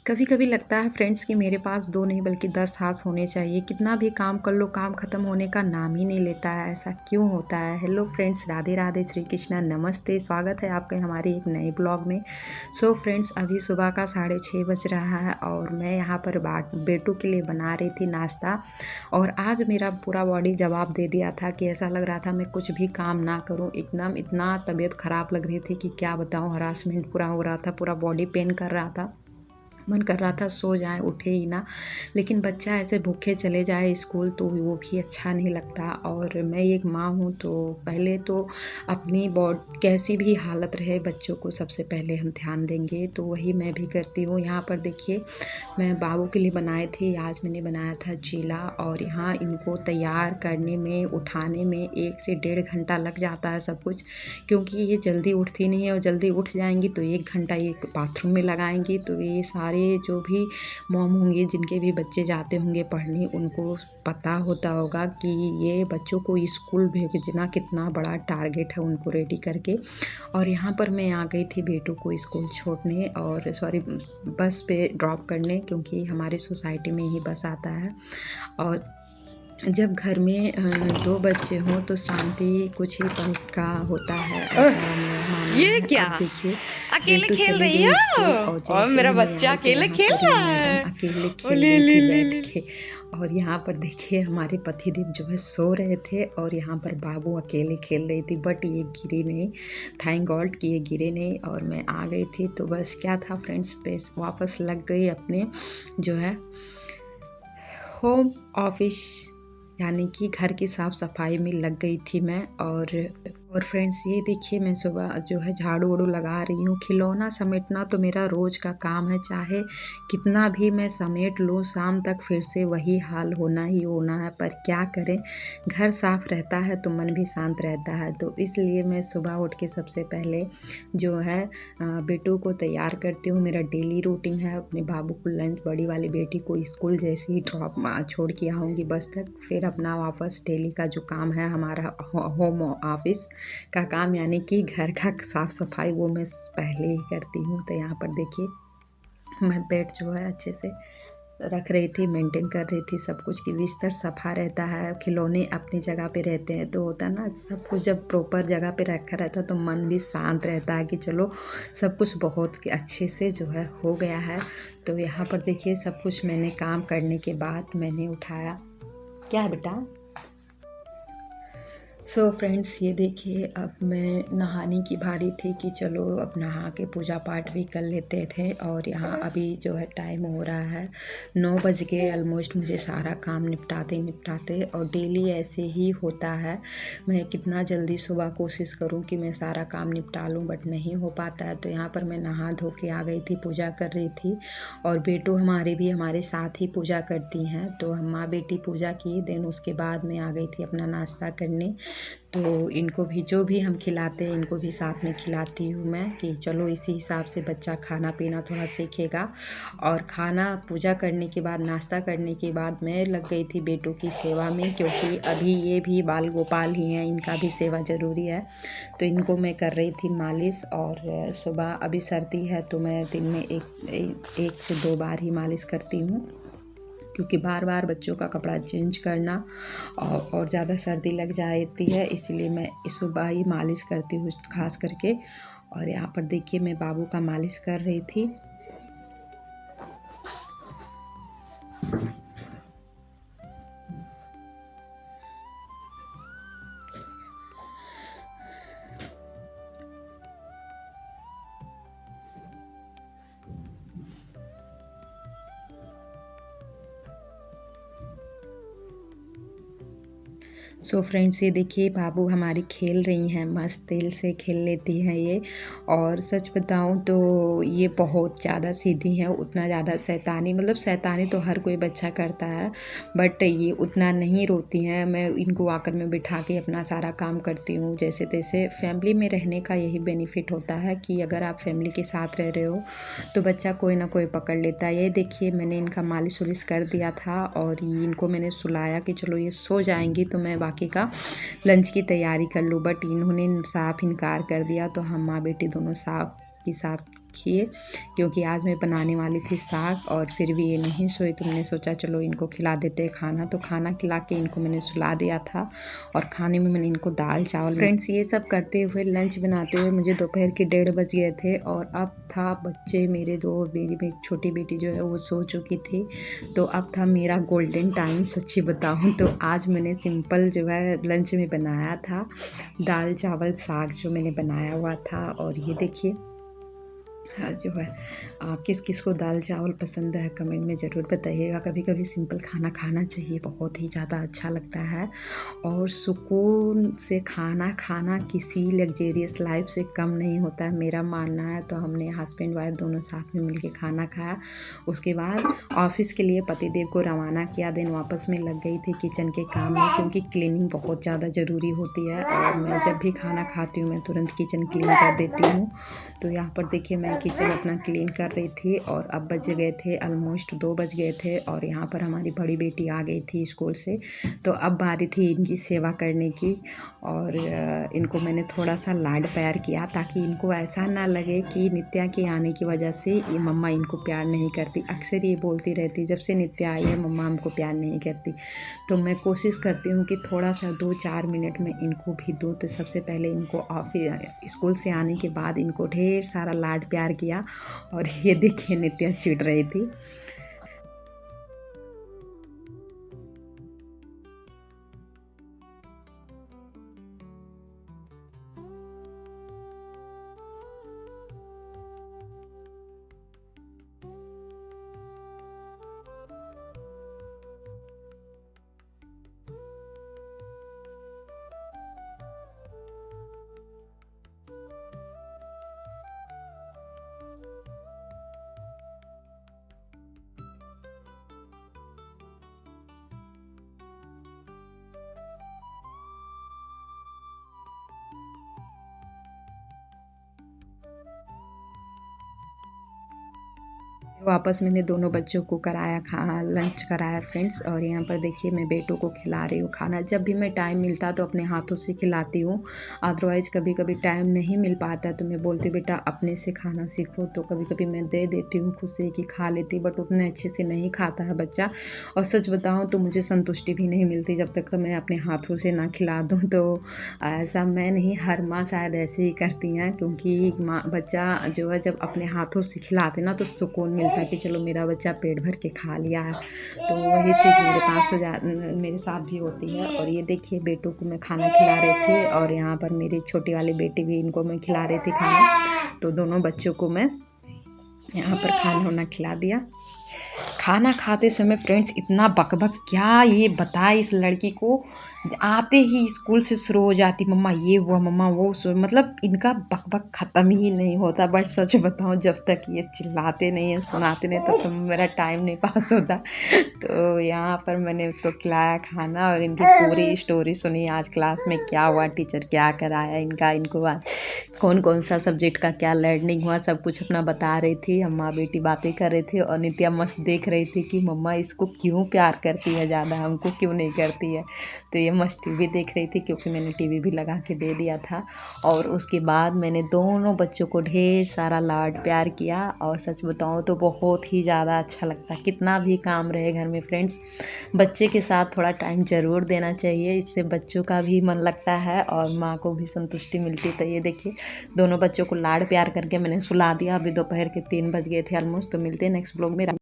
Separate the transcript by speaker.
Speaker 1: कभी कभी लगता है फ्रेंड्स कि मेरे पास दो नहीं बल्कि 10 हाथ होने चाहिए। कितना भी काम कर लो, काम ख़त्म होने का नाम ही नहीं लेता है। ऐसा क्यों होता है? हेलो फ्रेंड्स, राधे राधे, श्री कृष्णा, नमस्ते। स्वागत है आपके हमारे एक नए ब्लॉग में। सो फ्रेंड्स, अभी सुबह का 6:30 बज रहा है और मैं यहाँ पर बेटू के लिए बना रही थी नाश्ता। और आज मेरा पूरा बॉडी जवाब दे दिया था कि ऐसा लग रहा था मैं कुछ भी काम ना करूँ। एकदम इतना तबीयत ख़राब लग रही थी कि क्या बताऊँ। हरासमेंट पूरा हो रहा था, पूरा बॉडी पेन कर रहा था। मन कर रहा था सो जाएं, उठे ही ना। लेकिन बच्चा ऐसे भूखे चले जाए स्कूल तो वो भी अच्छा नहीं लगता। और मैं एक माँ हूँ तो पहले तो अपनी कैसी भी हालत रहे बच्चों को सबसे पहले हम ध्यान देंगे, तो वही मैं भी करती हूँ। यहाँ पर देखिए, मैं बाबू के लिए बनाए थे, आज मैंने बनाया था चीला। और यहाँ इनको तैयार करने में, उठाने में 1 से 1.5 घंटा लग जाता है सब कुछ, क्योंकि ये जल्दी उठती नहीं है। और जल्दी उठ जाएंगी तो 1 घंटा ये बाथरूम में लगाएंगी। तो ये सारे जो भी मॉम होंगे, जिनके भी बच्चे जाते होंगे पढ़ने, उनको पता होता होगा कि ये बच्चों को स्कूल भेजना कितना बड़ा टारगेट है उनको रेडी करके। और यहाँ पर मैं आ गई थी बेटू को स्कूल छोड़ने, और सॉरी, बस पे ड्रॉप करने, क्योंकि हमारी सोसाइटी में ही बस आता है। और जब घर में 2 बच्चे हों तो शांति कुछ ही पल का होता है, ऐसा मानना
Speaker 2: ये
Speaker 1: है।
Speaker 2: क्या
Speaker 1: अब देखिए,
Speaker 2: अकेले
Speaker 1: बेटू
Speaker 2: खेल
Speaker 1: चली
Speaker 2: रही
Speaker 1: गई
Speaker 2: हो?
Speaker 1: स्कूल और
Speaker 2: और
Speaker 1: जैसे
Speaker 2: मेरा
Speaker 1: ही मैं
Speaker 2: बच्चा
Speaker 1: आई तो
Speaker 2: अकेले
Speaker 1: यहाँ
Speaker 2: खेल
Speaker 1: पर
Speaker 2: रहा
Speaker 1: ये मैडम
Speaker 2: है।
Speaker 1: अकेले
Speaker 2: ओ
Speaker 1: खेल
Speaker 2: ले
Speaker 1: रही
Speaker 2: ले
Speaker 1: थी
Speaker 2: ले
Speaker 1: बैठ
Speaker 2: ले
Speaker 1: के। और यहाँ पर देखिए हमारे पतिदेव जो है सो रहे थे और यहाँ पर बाबू अकेले खेल रही थी। बट ये गिरे नहीं, थैंक गॉड कि ये गिरे नहीं। और मैं आ गई थी तो बस क्या था फ्रेंड्स, पे वापस लग गई अपने जो है होम ऑफिस, यानी कि घर की साफ़ सफाई में लग गई थी मैं। और फ्रेंड्स, ये देखिए मैं सुबह जो है झाड़ू वाड़ू लगा रही हूँ। खिलौना समेटना तो मेरा रोज़ का काम है, चाहे कितना भी मैं समेट लूँ, शाम तक फिर से वही हाल होना ही होना है। पर क्या करें, घर साफ़ रहता है तो मन भी शांत रहता है। तो इसलिए मैं सुबह उठ के सबसे पहले जो है बेटू को तैयार करती हूँ। मेरा डेली रूटीन है। अपने बाबू को लंच, बड़ी वाली बेटी को स्कूल जैसे ही ड्रॉप छोड़ के आऊँगी बस तक, फिर अपना वापस डेली का जो काम है हमारा होम ऑफिस का काम, यानी कि घर का साफ़ सफाई, वो मैं पहले ही करती हूँ। तो यहाँ पर देखिए मैं बेड जो है अच्छे से रख रही थी, मेंटेन कर रही थी सब कुछ, कि बिस्तर सफ़ा रहता है, खिलौने अपनी जगह पे रहते हैं। तो होता है ना, सब कुछ जब प्रॉपर जगह पे रखा रहता है तो मन भी शांत रहता है कि चलो सब कुछ बहुत अच्छे से जो है हो गया है। तो यहाँ पर देखिए सब कुछ मैंने काम करने के बाद मैंने उठाया। क्या है बेटा? सो फ्रेंड्स, ये देखिए अब मैं नहाने की भारी थी कि चलो अब नहा के पूजा पाठ भी कर लेते थे। और यहाँ अभी जो है टाइम हो रहा है 9 बज के ऑलमोस्ट। मुझे सारा काम निपटाते और डेली ऐसे ही होता है। मैं कितना जल्दी सुबह कोशिश करूँ कि मैं सारा काम निपटा लूँ, बट नहीं हो पाता है। तो यहाँ पर मैं नहा धो के आ गई थी, पूजा कर रही थी। और बेटू हमारे भी हमारे साथ ही पूजा करती हैं, तो हम माँ बेटी पूजा की। देन उसके बाद मैं आ गई थी अपना नाश्ता करने। तो इनको भी जो भी हम खिलाते हैं इनको भी साथ में खिलाती हूँ मैं, कि चलो इसी हिसाब से बच्चा खाना पीना थोड़ा सीखेगा। और खाना पूजा करने के बाद, नाश्ता करने के बाद मैं लग गई थी बेटू की सेवा में, क्योंकि अभी ये भी बाल गोपाल ही हैं, इनका भी सेवा ज़रूरी है। तो इनको मैं कर रही थी मालिश। और सुबह अभी सर्दी है तो मैं दिन में एक से 2 बार ही मालिश करती हूँ, क्योंकि बार बार बच्चों का कपड़ा चेंज करना और ज़्यादा सर्दी लग जाती है, इसलिए मैं सुबह ही मालिश करती हूँ खास करके। और यहाँ पर देखिए मैं बाबू का मालिश कर रही थी। सो फ्रेंड्स, ये देखिए बाबू हमारी खेल रही हैं, मस्त तेल से खेल लेती हैं ये। और सच बताऊं तो ये बहुत ज़्यादा सीधी हैं, उतना ज़्यादा शैतानी, मतलब शैतानी तो हर कोई बच्चा करता है, बट ये उतना नहीं रोती हैं। मैं इनको आकर मैं बिठा के अपना सारा काम करती हूँ जैसे तैसे। फैमिली में रहने का यही बेनिफिट होता है कि अगर आप फैमिली के साथ रह रहे हो तो बच्चा कोई ना कोई पकड़ लेता है। ये देखिए मैंने इनका मालिश वालिश कर दिया था और इनको मैंने सुलाया कि चलो ये सो जाएंगी तो मैं बाकी का लंच की तैयारी कर लूँ, बट इन्होंने साफ इनकार कर दिया। तो हम माँ बेटी दोनों साफ देखिए, क्योंकि आज मैं बनाने वाली थी साग और फिर भी ये नहीं सोए तो मैंने सोचा चलो इनको खिला देते हैं खाना। तो खाना खिला के इनको मैंने सुला दिया था और खाने में मैंने इनको दाल चावल। फ्रेंड्स ये सब करते हुए लंच बनाते हुए मुझे दोपहर के 1:30 बज गए थे और अब था बच्चे मेरे दो, मेरी छोटी बेटी जो है वो सो चुकी थी। तो अब था मेरा गोल्डन टाइम। सच्ची बताऊँ तो आज मैंने सिंपल जो है लंच में बनाया था दाल चावल साग जो मैंने बनाया हुआ था। और ये देखिए जो है किस किस को दाल चावल पसंद है कमेंट में ज़रूर बताइएगा। कभी कभी सिंपल खाना खाना चाहिए, बहुत ही ज़्यादा अच्छा लगता है और सुकून से खाना खाना किसी लग्जेरियस लाइफ से कम नहीं होता है, मेरा मानना है। तो हमने हस्बैंड वाइफ दोनों साथ में मिलके खाना खाया। उसके बाद ऑफिस के लिए पतिदेव को रवाना किया, देन वापस में लग गई थी किचन के काम में, क्योंकि क्लीनिंग बहुत ज़्यादा ज़रूरी होती है और मैं जब भी खाना खाती हूँ मैं तुरंत किचन क्लीन कर देती हूँ। तो यहाँ पर देखिए मैं किचन अपना क्लीन कर रही थी और अब बज गए थे ऑलमोस्ट 2 बज गए थे और यहाँ पर हमारी बड़ी बेटी आ गई थी स्कूल से। तो अब बारी थी इनकी सेवा करने की और इनको मैंने थोड़ा सा लाड प्यार किया ताकि इनको ऐसा ना लगे कि नित्या के आने की वजह से ये मम्मा इनको प्यार नहीं करती। अक्सर ये बोलती रहती जब से नित्या आई है मम्मा हमको प्यार नहीं करती। तो मैं कोशिश करती हूँ कि थोड़ा सा 2-4 मिनट में इनको भी दूँ। तो सबसे पहले इनको ऑफिस स्कूल से आने के बाद इनको ढेर सारा लाड प्यार किया और ये देखिए नित्या चिढ़ रही थी। वापस मैंने दोनों बच्चों को कराया लंच कराया फ्रेंड्स। और यहाँ पर देखिए मैं बेटों को खिला रही हूँ खाना। जब भी मैं टाइम मिलता तो अपने हाथों से खिलाती हूँ, अदरवाइज़ कभी कभी टाइम नहीं मिल पाता तो मैं बोलती बेटा अपने से खाना सीखो। तो कभी कभी मैं दे देती हूँ खुद से कि खा लेती, बट उतने अच्छे से नहीं खाता है बच्चा। और सच बताऊँ तो मुझे संतुष्टि भी नहीं मिलती जब तक तो मैं अपने हाथों से ना खिला दूँ। तो ऐसा मैं नहीं, हर माँ शायद ऐसे ही करती हैं, क्योंकि माँ बच्चा जो है जब अपने हाथों से खिलाते ना तो सुकून मिलता है कि चलो मेरा बच्चा पेट भर के खा लिया है। तो वही चीज़ मेरे पास मेरे साथ भी होती है। और ये देखिए बेटों को मैं खाना खिला रही थी और यहाँ पर मेरी छोटी वाली बेटी भी, इनको मैं खिला रही थी खाना। तो दोनों बच्चों को मैं यहाँ पर खाना वाना खिला दिया। खाना खाते समय फ्रेंड्स इतना बकबक क्या ये बताए इस लड़की को, आते ही स्कूल से शुरू हो जाती मम्मा ये हुआ मम्मा वो मतलब इनका बकबक ख़त्म ही नहीं होता। बट सच बताऊं जब तक ये चिल्लाते नहीं है सुनाते नहीं तब तक मेरा टाइम नहीं पास होता। तो यहाँ पर मैंने उसको खिलाया खाना और इनकी पूरी स्टोरी सुनी, आज क्लास में क्या हुआ, टीचर क्या कराया इनका, इनको आज कौन कौन सा सब्जेक्ट का क्या लर्निंग हुआ, सब कुछ अपना बता रही थी। हम माँ बेटी बातें कर रहे थे और नित्या मस्त देख रही थी कि मम्मा इसको क्यों प्यार करती है ज़्यादा, हमको क्यों नहीं करती है। तो ये मस्त टीवी देख रही थी क्योंकि मैंने टीवी भी लगा के दे दिया था। और उसके बाद मैंने दोनों बच्चों को ढेर सारा लाड प्यार किया और सच बताऊँ तो बहुत ही ज़्यादा अच्छा लगता है। कितना भी काम रहे घर में फ्रेंड्स, बच्चे के साथ थोड़ा टाइम ज़रूर देना चाहिए, इससे बच्चों का भी मन लगता है और माँ को भी संतुष्टि मिलती है। तो ये देखिए दोनों बच्चों को लाड प्यार करके मैंने सुला दिया। अभी दोपहर के 3 बज गए थे ऑलमोस्ट। तो मिलते हैं नेक्स्ट ब्लॉग में।